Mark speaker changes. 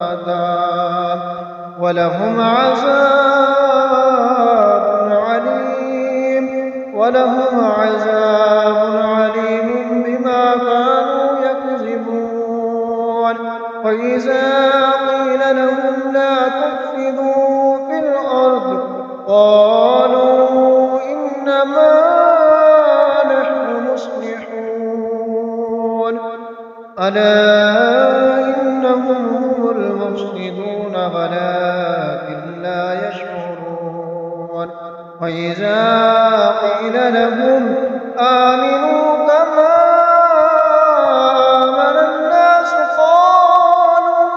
Speaker 1: عذاب ولهم عذاب عليم بما كانوا يكذبون. وإذا قيل لهم لا تفسدوا في الأرض قالوا إنما نحن مصلحون ألا إنهم هم المفسدون ولكن لا يشعرون. وإذا قيل لهم آمنوا كما آمن الناس قالوا